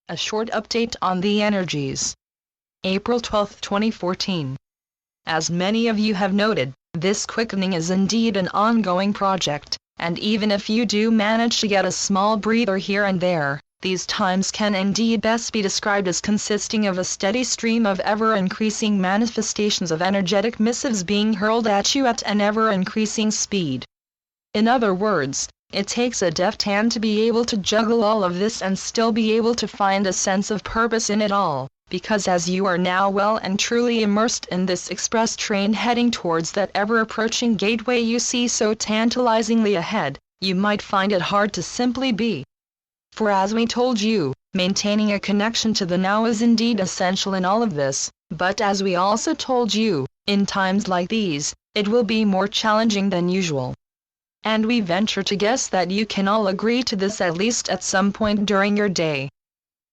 A short update on the energies. April 12, 2014. As many of you have noted, this quickening is indeed an ongoing project, and even if you do manage to get a small breather here and there, these times can indeed best be described as consisting of a steady stream of ever-increasing manifestations of energetic missives being hurled at you at an ever-increasing speed. In other words, it takes a deft hand to be able to juggle all of this and still be able to find a sense of purpose in it all, because as you are now well and truly immersed in this express train heading towards that ever-approaching gateway you see so tantalizingly ahead, you might find it hard to simply be. For as we told you, maintaining a connection to the now is indeed essential in all of this, but as we also told you, in times like these, it will be more challenging than usual. And we venture to guess that you can all agree to this at least at some point during your day.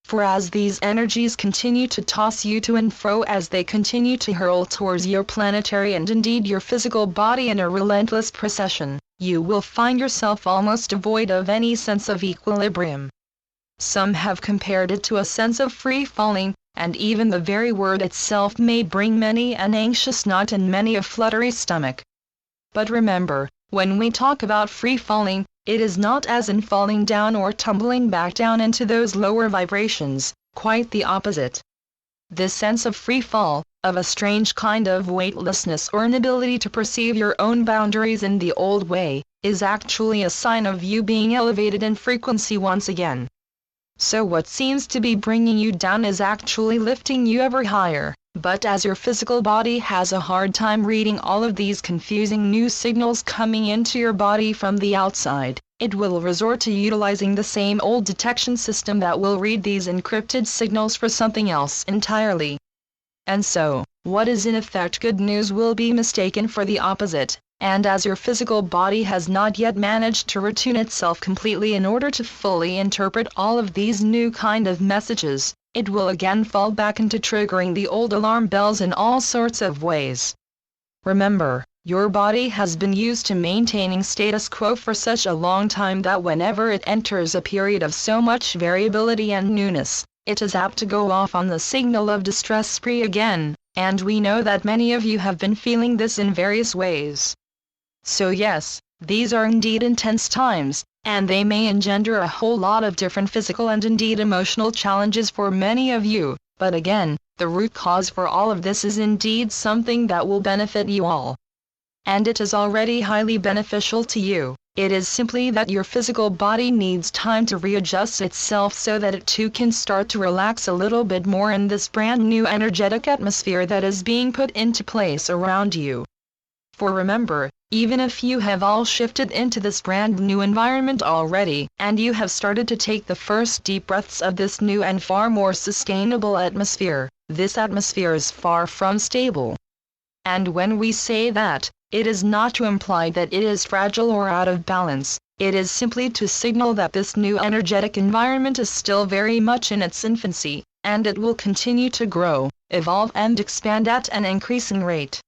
For as these energies continue to toss you to and fro, as they continue to hurl towards your planetary and indeed your physical body in a relentless procession, you will find yourself almost devoid of any sense of equilibrium. Some have compared it to a sense of free falling, and even the very word itself may bring many an anxious knot and many a fluttery stomach. But remember, when we talk about free falling, it is not as in falling down or tumbling back down into those lower vibrations, quite the opposite. This sense of free fall, of a strange kind of weightlessness or inability to perceive your own boundaries in the old way, is actually a sign of you being elevated in frequency once again. So what seems to be bringing you down is actually lifting you ever higher. But as your physical body has a hard time reading all of these confusing new signals coming into your body from the outside, it will resort to utilizing the same old detection system that will read these encrypted signals for something else entirely. And so, what is in effect good news will be mistaken for the opposite, and as your physical body has not yet managed to retune itself completely in order to fully interpret all of these new kind of messages, it will again fall back into triggering the old alarm bells in all sorts of ways. Remember, your body has been used to maintaining status quo for such a long time that whenever it enters a period of so much variability and newness, it is apt to go off on the signal of distress spree again, and we know that many of you have been feeling this in various ways. So yes, these are indeed intense times, and they may engender a whole lot of different physical and indeed emotional challenges for many of you, but again, the root cause for all of this is indeed something that will benefit you all. And it is already highly beneficial to you. It is simply that your physical body needs time to readjust itself so that it too can start to relax a little bit more in this brand new energetic atmosphere that is being put into place around you. For remember, even if you have all shifted into this brand new environment already, and you have started to take the first deep breaths of this new and far more sustainable atmosphere, this atmosphere is far from stable. And when we say that, it is not to imply that it is fragile or out of balance, it is simply to signal that this new energetic environment is still very much in its infancy, and it will continue to grow, evolve and expand at an increasing rate.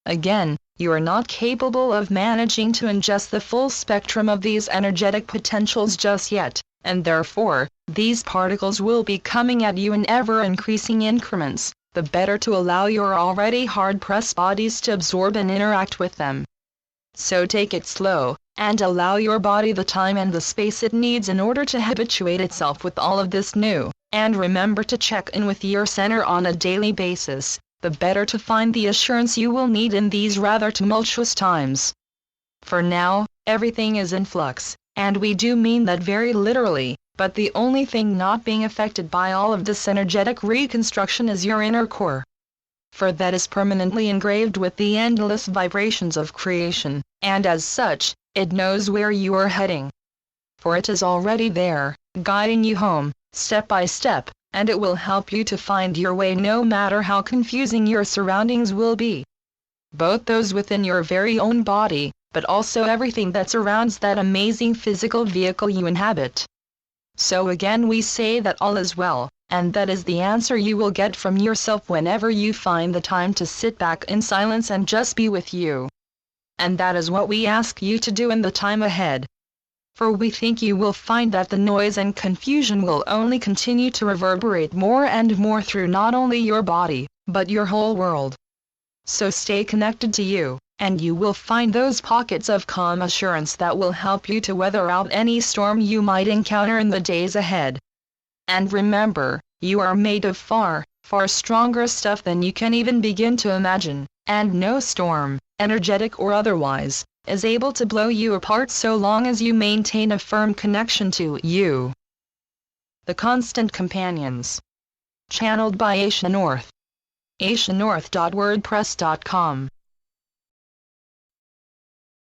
Again, you are not capable of managing to ingest the full spectrum of these energetic potentials just yet, and therefore, these particles will be coming at you in ever-increasing increments, the better to allow your already hard-pressed bodies to absorb and interact with them. So take it slow, and allow your body the time and the space it needs in order to habituate itself with all of this new, and remember to check in with your center on a daily basis, the better to find the assurance you will need in these rather tumultuous times. For now, everything is in flux, and we do mean that very literally, but the only thing not being affected by all of this energetic reconstruction is your inner core. For that is permanently engraved with the endless vibrations of creation, and as such, it knows where you are heading. For it is already there, guiding you home, step by step, and it will help you to find your way no matter how confusing your surroundings will be. Both those within your very own body, but also everything that surrounds that amazing physical vehicle you inhabit. So again we say that all is well, and that is the answer you will get from yourself whenever you find the time to sit back in silence and just be with you. And that is what we ask you to do in the time ahead. for we think you will find that the noise and confusion will only continue to reverberate more and more through not only your body, but your whole world. So stay connected to you, and you will find those pockets of calm assurance that will help you to weather out any storm you might encounter in the days ahead. And remember, you are made of far, far stronger stuff than you can even begin to imagine, and no storm, energetic or otherwise, is able to blow you apart so long as you maintain a firm connection to you. The Constant Companions. Channeled by Asia North. asianorth.wordpress.com